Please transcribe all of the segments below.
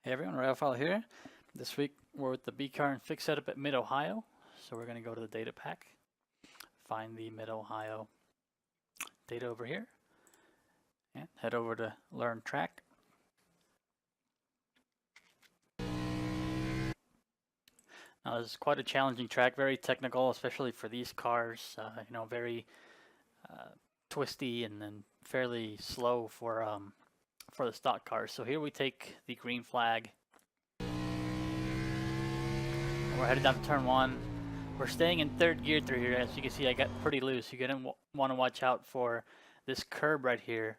Hey everyone, Ray Alfalla here. This week we're with the B car and fix setup at Mid-Ohio. So we're going to go to the data pack, find the Mid-Ohio data over here, and head over to Learn Track. Now this is quite a challenging track, very technical, especially for these cars. Very twisty and then fairly slow for the stock cars. So here we take the green flag. We're headed down to turn one. We're staying in third gear through here. As you can see, I got pretty loose. You're going to want to watch out for this curb right here,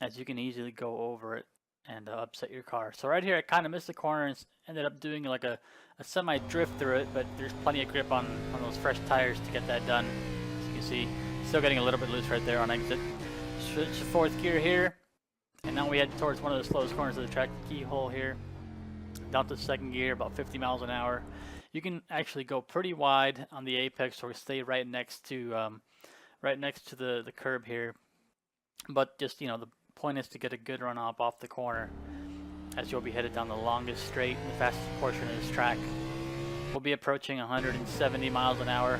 as you can easily go over it and upset your car. So right here, I kind of missed the corner and ended up doing like a semi-drift through it, but there's plenty of grip on those fresh tires to get that done. As you can see, still getting a little bit loose right there on exit. Switch to fourth gear here. And now we head towards one of the slowest corners of the track, keyhole here. Down to second gear, about 50 miles an hour. You can actually go pretty wide on the apex or stay right next to the curb here. But just, the point is to get a good run up off the corner, as you'll be headed down the longest straight, the fastest portion of this track. We'll be approaching 170 miles an hour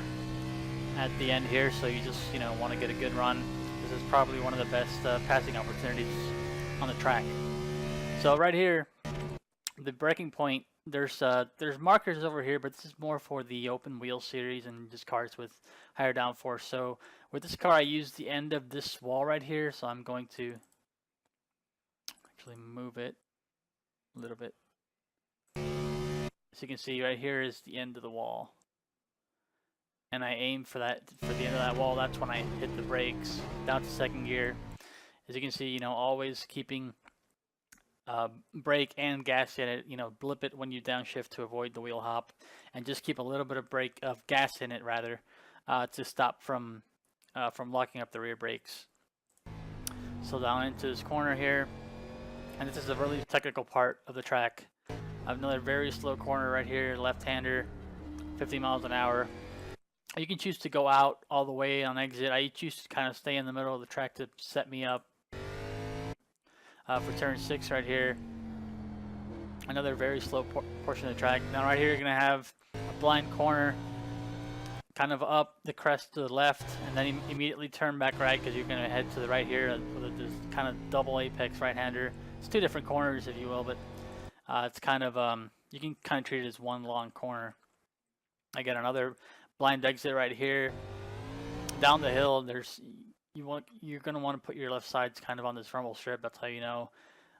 at the end here, so you just, want to get a good run. This is probably one of the best passing opportunities on the track. So right here, the braking point, there's markers over here, but this is more for the open wheel series and just cars with higher downforce. So with this car, I used the end of this wall right here, so I'm going to actually move it a little bit. As you can see, right here is the end of the wall, and I aim for the end of that wall. That's when I hit the brakes down to second gear. As you can see, always keeping brake and gas in it. Blip it when you downshift to avoid the wheel hop, and just keep a little bit of gas in it rather, to stop from locking up the rear brakes. So down into this corner here, and this is a really technical part of the track. I have another very slow corner right here, left-hander, 50 miles an hour. You can choose to go out all the way on exit. I choose to kind of stay in the middle of the track to set me up for turn 6 right here. Another very slow portion of the track. Now right here you're going to have a blind corner, kind of up the crest to the left, and then immediately turn back right, because you're going to head to the right here with this kind of double apex right-hander. It's two different corners, if you will, but it's kind of you can kind of treat it as one long corner. I got another blind exit right here. Down the hill, you're going to want to put your left sides kind of on this rumble strip. That's how you know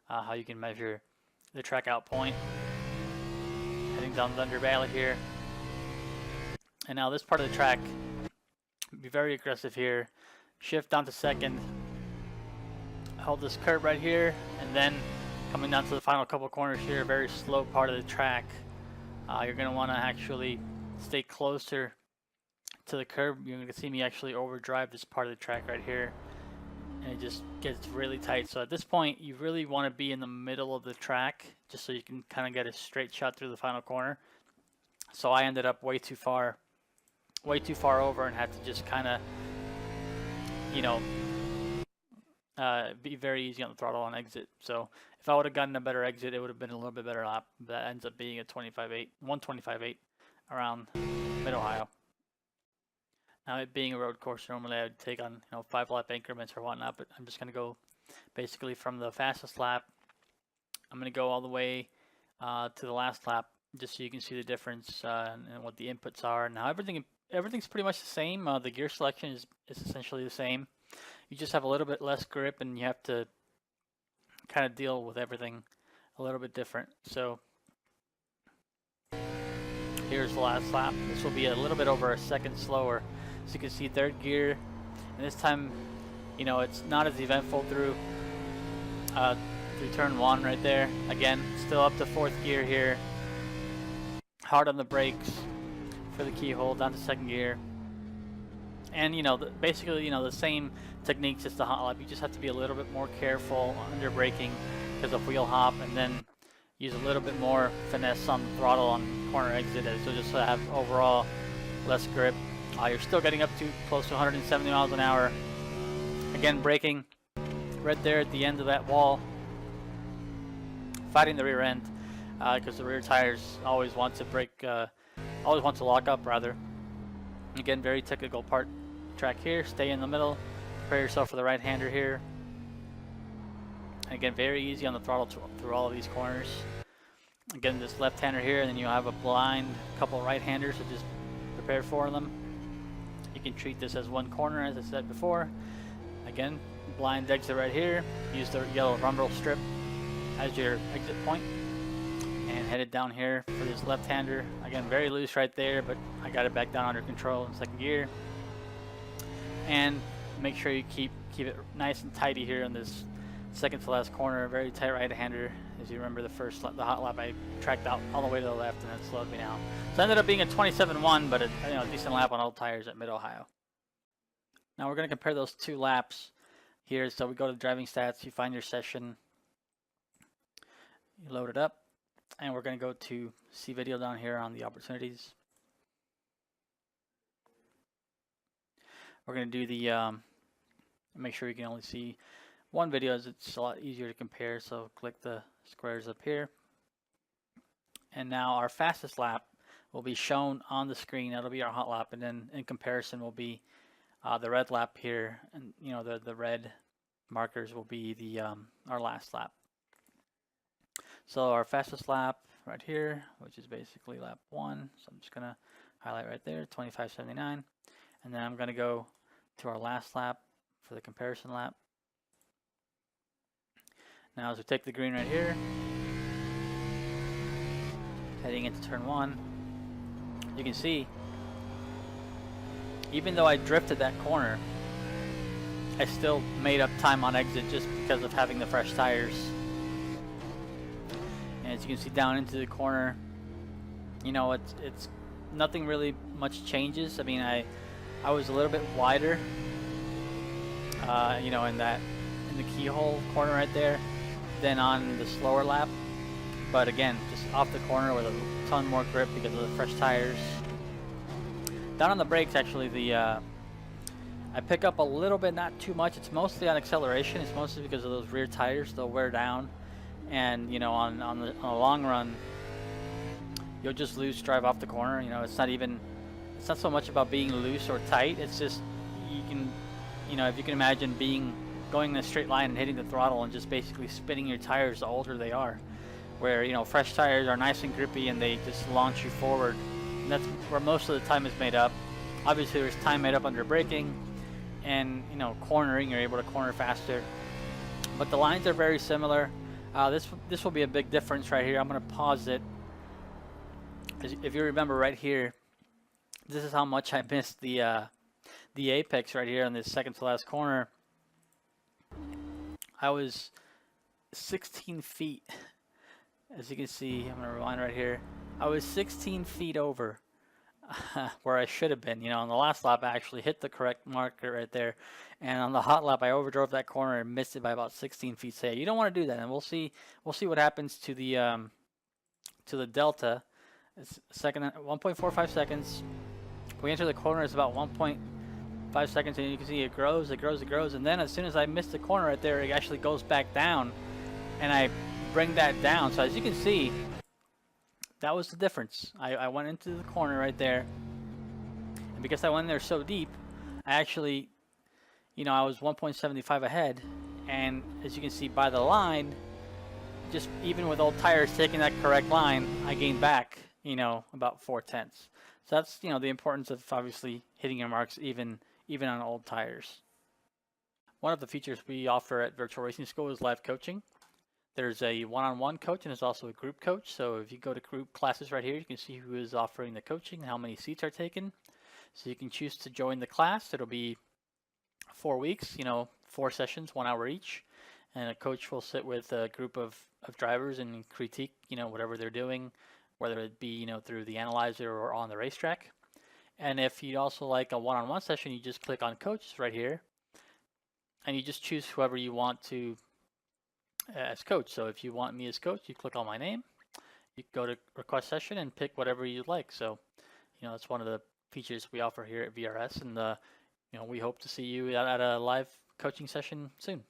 how you can measure the track out point. Heading down the undervalley here. And now this part of the track, be very aggressive here. Shift down to second. Hold this curb right here, and then coming down to the final couple corners here, very slow part of the track. You're going to want to actually stay closer to the curb. You're going to see me actually overdrive this part of the track right here, and it just gets really tight. So at this point, you really want to be in the middle of the track, just so you can kind of get a straight shot through the final corner. So I ended up way too far over, and had to just kind of, be very easy on the throttle on exit. So if I would have gotten a better exit, it would have been a little bit better lap. That ends up being a 125.8 around Mid-Ohio. Now, it being a road course, normally I would take on 5-lap increments or whatnot, but I'm just going to go basically from the fastest lap. I'm going to go all the way to the last lap, just so you can see the difference and what the inputs are. Now everything's pretty much the same. The gear selection is essentially the same. You just have a little bit less grip, and you have to kind of deal with everything a little bit different. So here's the last lap. This will be a little bit over a second slower. So you can see third gear, and this time, it's not as eventful through turn 1 right there. Again, still up to fourth gear here. Hard on the brakes for the keyhole, down to second gear. And basically, the same techniques as the hot lap. You just have to be a little bit more careful under braking because of wheel hop, and then use a little bit more finesse on the throttle on corner exit, as you'll just have overall less grip. You're still getting up to close to 170 miles an hour. Again, braking right there at the end of that wall, fighting the rear end. because the rear tires always want to always want to lock up rather. Again, very technical part track here. Stay in the middle, prepare yourself for the right-hander here. And again, very easy on the throttle through all of these corners. Again, this left-hander here, and then you have a blind couple right-handers, so just prepare for them. You can treat this as one corner, as I said before. Again, blind exit right here. Use the yellow rumble strip as your exit point. And headed down here for this left-hander. Again, very loose right there, but I got it back down under control in second gear. And make sure you keep it nice and tidy here in this second to last corner. Very tight right-hander. As you remember, the hot lap, I tracked out all the way to the left, and it slowed me down. So it ended up being a 27.1, but a decent lap on old tires at Mid-Ohio. Now we're going to compare those 2 laps here. So we go to driving stats. You find your session. You load it up. And we're going to go to see video down here on the opportunities. We're going to do the, make sure you can only see one video, as it's a lot easier to compare. So click the squares up here. And now our fastest lap will be shown on the screen. That'll be our hot lap. And then in comparison will be the red lap here. And the red markers will be the our last lap. So our fastest lap right here, which is basically lap 1. So I'm just going to highlight right there, 25.79. And then I'm going to go to our last lap for the comparison lap. Now as we take the green right here, heading into turn 1, you can see, even though I drifted that corner, I still made up time on exit just because of having the fresh tires. As you can see down into the corner, it's nothing really much changes. I mean, I was a little bit wider, in the keyhole corner right there than on the slower lap. But again, just off the corner with a ton more grip because of the fresh tires. Down on the brakes, actually, I pick up a little bit, not too much. It's mostly on acceleration. It's mostly because of those rear tires. They'll wear down. And on the long run, you'll just loose drive off the corner. It's not so much about being loose or tight. It's just you can, if you can imagine going in a straight line and hitting the throttle and just basically spinning your tires the older they are, where fresh tires are nice and grippy and they just launch you forward. And that's where most of the time is made up. Obviously, there's time made up under braking and cornering. You're able to corner faster, but the lines are very similar. This will be a big difference right here. I'm going to pause it. If you remember right here, this is how much I missed the apex right here on this second to last corner. I was 16 feet. As you can see, I'm going to rewind right here. I was 16 feet over where I should have been. On the last lap, I actually hit the correct marker right there. And on the hot lap, I overdrove that corner and missed it by about 16 feet. So yeah, you don't want to do that. And we'll see what happens to the delta. It's 1.45 seconds. When we enter the corner, it's about 1.5 seconds, and you can see it grows, and then as soon as I miss the corner right there, it actually goes back down, and I bring that down. So as you can see, that was the difference. I went into the corner right there, and because I went there so deep, I actually, I was 1.75 ahead, and as you can see by the line, just even with old tires taking that correct line, I gained back, about 0.4. So that's, the importance of obviously hitting your marks even on old tires. One of the features we offer at Virtual Racing School is live coaching. There's a one-on-one coach, and there's also a group coach. So if you go to group classes right here, you can see who is offering the coaching and how many seats are taken. So you can choose to join the class. It'll be 4 weeks, 4 sessions, 1 hour each. And a coach will sit with a group of drivers and critique, whatever they're doing, whether it be, through the analyzer or on the racetrack. And if you'd also like a one-on-one session, you just click on coaches right here, and you just choose whoever you want to as coach. So if you want me as coach, you click on my name, you go to request session and pick whatever you'd like. So, that's one of the features we offer here at VRS, and we hope to see you at a live coaching session soon.